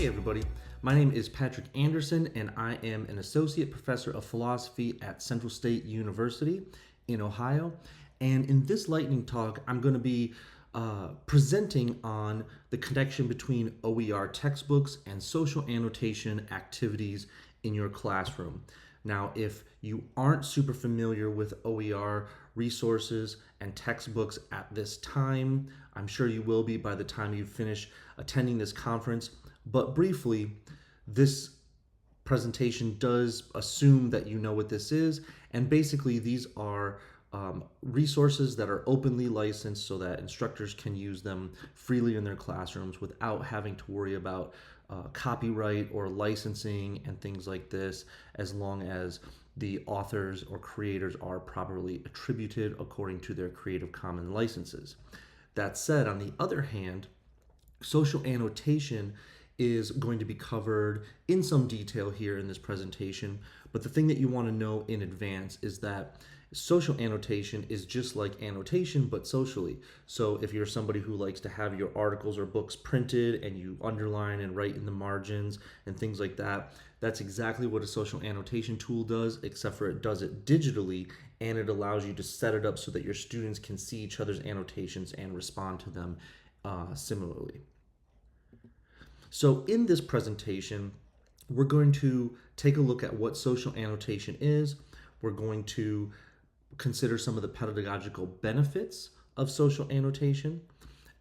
Hey everybody, my name is Patrick Anderson and I am an Associate Professor of Philosophy at Central State University in Ohio. And in this lightning talk, I'm going to be presenting on the connection between OER textbooks and social annotation activities in your classroom. Now, if you aren't super familiar with OER resources and textbooks at this time, I'm sure you will be by the time you finish attending this conference. But briefly, this presentation does assume that you know what this is, and basically these are resources that are openly licensed so that instructors can use them freely in their classrooms without having to worry about copyright or licensing and things like this, as long as the authors or creators are properly attributed according to their Creative Commons licenses. That said, on the other hand, social annotation is going to be covered in some detail here in this presentation, but the thing that you want to know in advance is that social annotation is just like annotation, but socially. So if you're somebody who likes to have your articles or books printed and you underline and write in the margins and things like that, that's exactly what a social annotation tool does, except for it does it digitally, and it allows you to set it up so that your students can see each other's annotations and respond to them similarly. So in this presentation, we're going to take a look at what social annotation is. We're going to consider some of the pedagogical benefits of social annotation,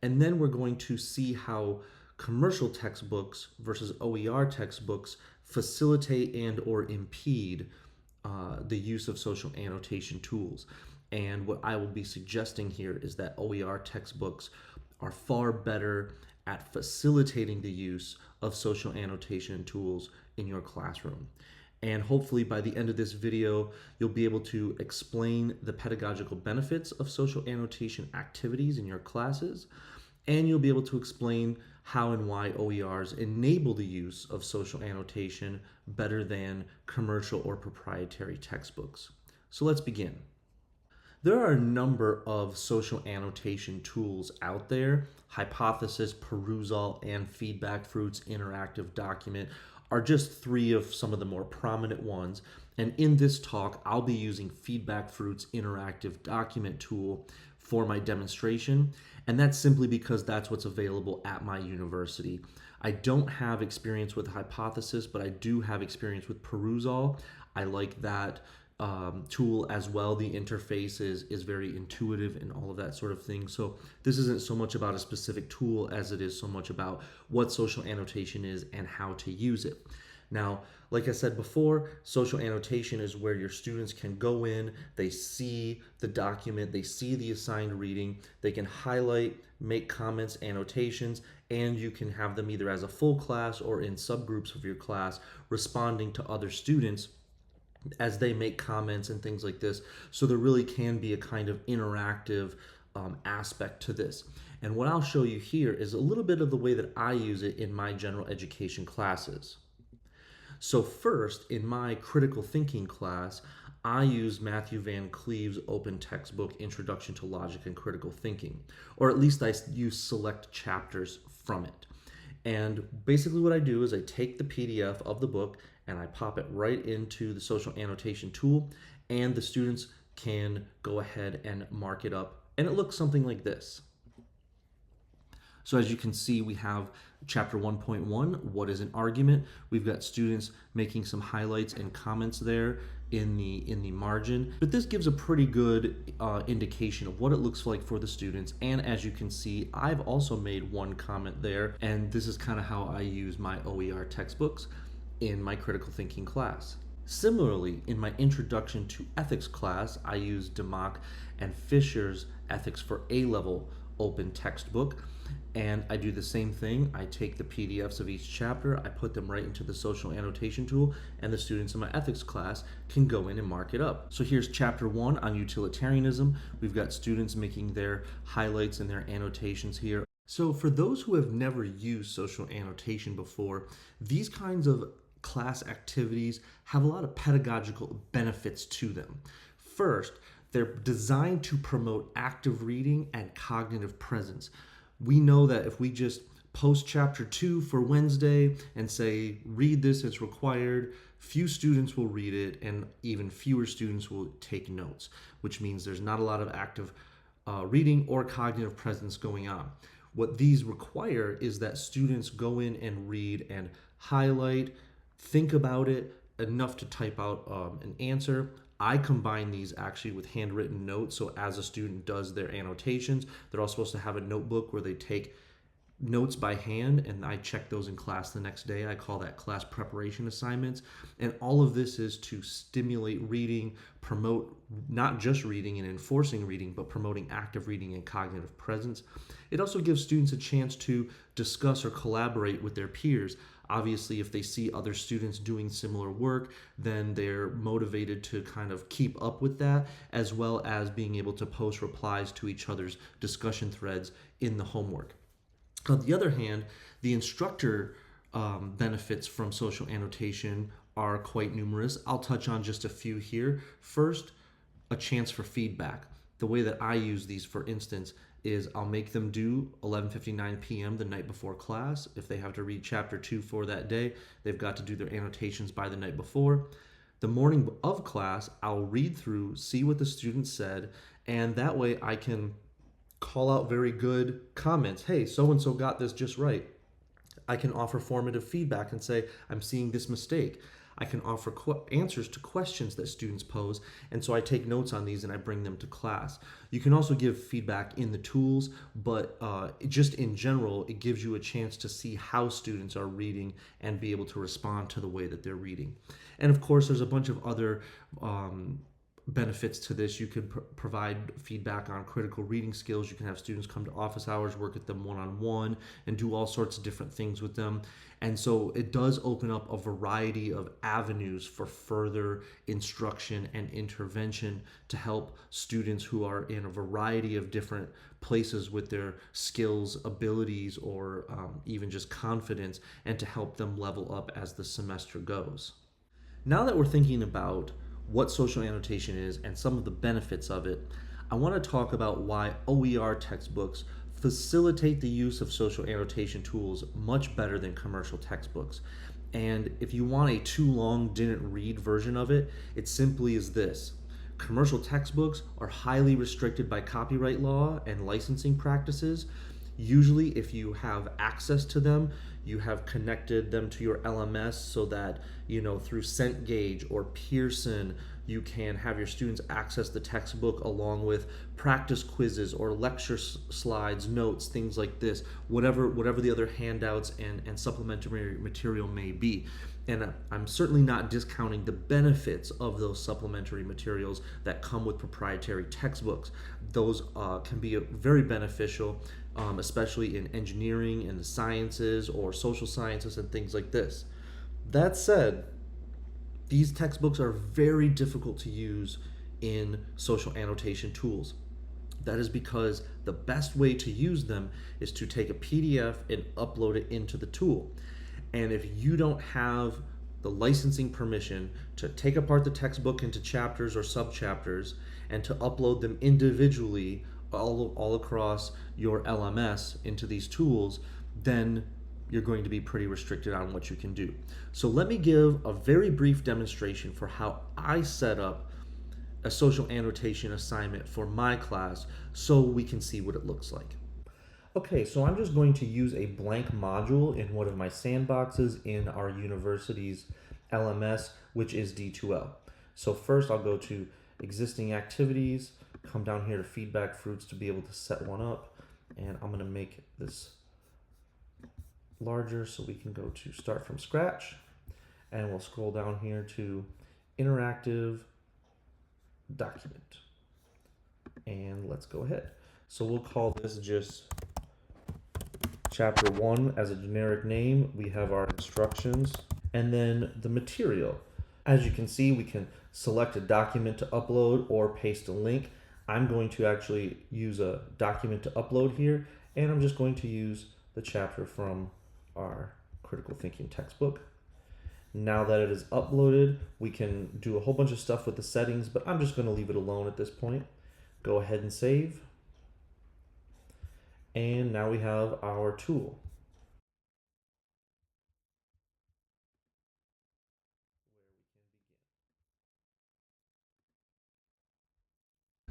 and then we're going to see how commercial textbooks versus OER textbooks facilitate and or impede the use of social annotation tools. And what I will be suggesting here is that OER textbooks are far better at facilitating the use of social annotation tools in your classroom. And hopefully by the end of this video, you'll be able to explain the pedagogical benefits of social annotation activities in your classes, and you'll be able to explain how and why OERs enable the use of social annotation better than commercial or proprietary textbooks. So let's begin. There are a number of social annotation tools out there. Hypothesis, Perusall, and Feedback Fruits Interactive Document are just three of some of the more prominent ones. And in this talk, I'll be using Feedback Fruits Interactive Document tool for my demonstration. And that's simply because that's what's available at my university. I don't have experience with Hypothesis, but I do have experience with Perusall. I like that tool as well. The interface is very intuitive and all of that sort of thing. So this isn't so much about a specific tool as it is so much about what social annotation is and how to use it. Now, like I said before, social annotation is where your students can go in, they see the document, they see the assigned reading, they can highlight, make comments, annotations, and you can have them either as a full class or in subgroups of your class responding to other students as they make comments and things like this. So there really can be a kind of interactive aspect to this. And what I'll show you here is a little bit of the way that I use it in my general education classes. So first, in my critical thinking class, I use Matthew Van Cleve's open textbook, Introduction to Logic and Critical Thinking, or at least I use select chapters from it. And basically what I do is I take the PDF of the book and I pop it right into the social annotation tool, and the students can go ahead and mark it up, and it looks something like this. So as you can see, we have chapter 1.1, what is an argument? We've got students making some highlights and comments there in the margin, but this gives a pretty good indication of what it looks like for the students. And as you can see, I've also made one comment there, and this is kind of how I use my OER textbooks in my critical thinking class. Similarly, in my Introduction to Ethics class, I use DeMock and Fisher's Ethics for A-Level open textbook, and I do the same thing. I take the PDFs of each chapter, I put them right into the social annotation tool, and the students in my ethics class can go in and mark it up. So here's chapter 1 on utilitarianism. We've got students making their highlights and their annotations here. So for those who have never used social annotation before, these kinds of class activities have a lot of pedagogical benefits to them. First, they're designed to promote active reading and cognitive presence. We know that if we just post chapter 2 for Wednesday and say, read this, it's required. Few students will read it, and even fewer students will take notes, which means there's not a lot of active reading or cognitive presence going on. What these require is that students go in and read and highlight, think about it enough to type out an answer. I combine these actually with handwritten notes. So as a student does their annotations, they're all supposed to have a notebook where they take notes by hand, and I check those in class the next day. I call that class preparation assignments. And all of this is to stimulate reading, promote not just reading and enforcing reading, but promoting active reading and cognitive presence. It also gives students a chance to discuss or collaborate with their peers. Obviously, if they see other students doing similar work, then they're motivated to kind of keep up with that, as well as being able to post replies to each other's discussion threads in the homework. On the other hand, the instructor benefits from social annotation are quite numerous. I'll touch on just a few here. First, a chance for feedback. The way that I use these, for instance, is I'll make them do 11:59 p.m. the night before class. If they have to read chapter 2 for that day, they've got to do their annotations by the night before. The morning of class, I'll read through, see what the students said, and that way I can call out very good comments. Hey, so-and-so got this just right. I can offer formative feedback and say, I'm seeing this mistake. I can offer answers to questions that students pose, and so I take notes on these and I bring them to class. You can also give feedback in the tools, but just in general, it gives you a chance to see how students are reading and be able to respond to the way that they're reading. And of course, there's a bunch of other benefits to this. You could provide feedback on critical reading skills. You can have students come to office hours, work with them one-on-one, and do all sorts of different things with them. And so it does open up a variety of avenues for further instruction and intervention to help students who are in a variety of different places with their skills, abilities, or even just confidence, and to help them level up as the semester goes. Now that we're thinking about what social annotation is and some of the benefits of it, I want to talk about why OER textbooks facilitate the use of social annotation tools much better than commercial textbooks. And if you want a too long didn't read version of it, it simply is this. Commercial textbooks are highly restricted by copyright law and licensing practices. Usually, if you have access to them, you have connected them to your LMS so that, through CentGauge or Pearson, you can have your students access the textbook along with practice quizzes or lecture slides, notes, things like this, whatever the other handouts and supplementary material may be. And I'm certainly not discounting the benefits of those supplementary materials that come with proprietary textbooks. Those can be very beneficial, especially in engineering and the sciences or social sciences and things like this. That said, these textbooks are very difficult to use in social annotation tools. That is because the best way to use them is to take a PDF and upload it into the tool. And if you don't have the licensing permission to take apart the textbook into chapters or subchapters and to upload them individually all across your LMS into these tools, then you're going to be pretty restricted on what you can do. So let me give a very brief demonstration for how I set up a social annotation assignment for my class so we can see what it looks like. Okay, so I'm just going to use a blank module in one of my sandboxes in our university's LMS, which is D2L. So first I'll go to existing activities, come down here to feedback fruits to be able to set one up, and I'm going to make this larger so we can go to start from scratch, and we'll scroll down here to interactive document, and let's go ahead. So we'll call this just chapter 1 as a generic name. We have our instructions and then the material. As you can see, we can select a document to upload or paste a link. I'm going to actually use a document to upload here, and I'm just going to use the chapter from our critical thinking textbook. Now that it is uploaded, we can do a whole bunch of stuff with the settings, but I'm just going to leave it alone at this point. Go ahead and save. And now we have our tool.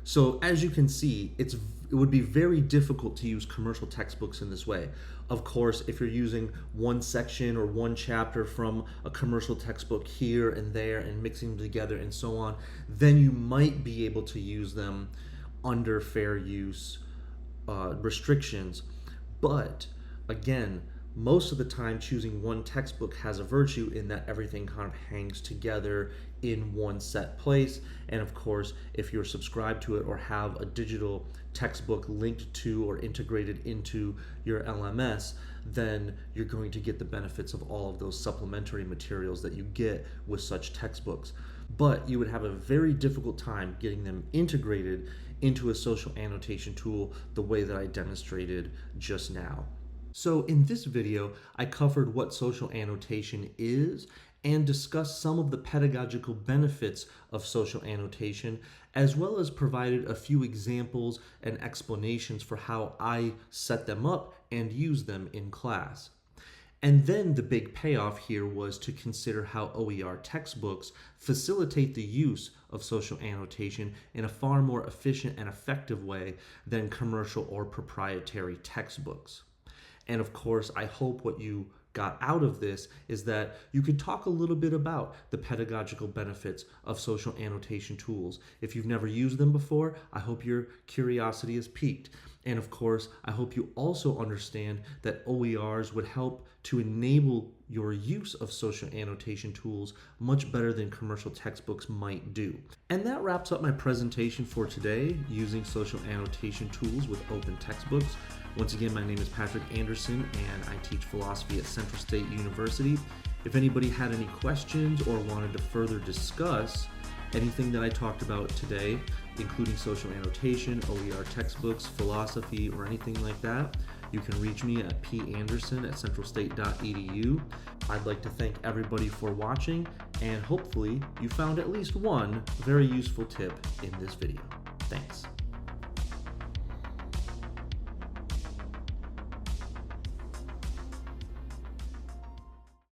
So as you can see, it would be very difficult to use commercial textbooks in this way. Of course, if you're using one section or one chapter from a commercial textbook here and there and mixing them together and so on, then you might be able to use them under fair use restrictions. But again, most of the time choosing one textbook has a virtue in that everything kind of hangs together in one set place. And of course, if you're subscribed to it or have a digital textbook linked to or integrated into your LMS, then you're going to get the benefits of all of those supplementary materials that you get with such textbooks. But you would have a very difficult time getting them integrated into a social annotation tool the way that I demonstrated just now. So in this video, I covered what social annotation is and discussed some of the pedagogical benefits of social annotation, as well as provided a few examples and explanations for how I set them up and use them in class. And then the big payoff here was to consider how OER textbooks facilitate the use of social annotation in a far more efficient and effective way than commercial or proprietary textbooks. And of course, I hope what you got out of this is that you could talk a little bit about the pedagogical benefits of social annotation tools. If you've never used them before, I hope your curiosity is piqued. And of course, I hope you also understand that OERs would help to enable your use of social annotation tools much better than commercial textbooks might do. And that wraps up my presentation for today, using social annotation tools with open textbooks. Once again, my name is Patrick Anderson, and I teach philosophy at Central State University. If anybody had any questions or wanted to further discuss anything that I talked about today, including social annotation, OER textbooks, philosophy, or anything like that, you can reach me at panderson@centralstate.edu. I'd like to thank everybody for watching, and hopefully you found at least one very useful tip in this video. Thanks.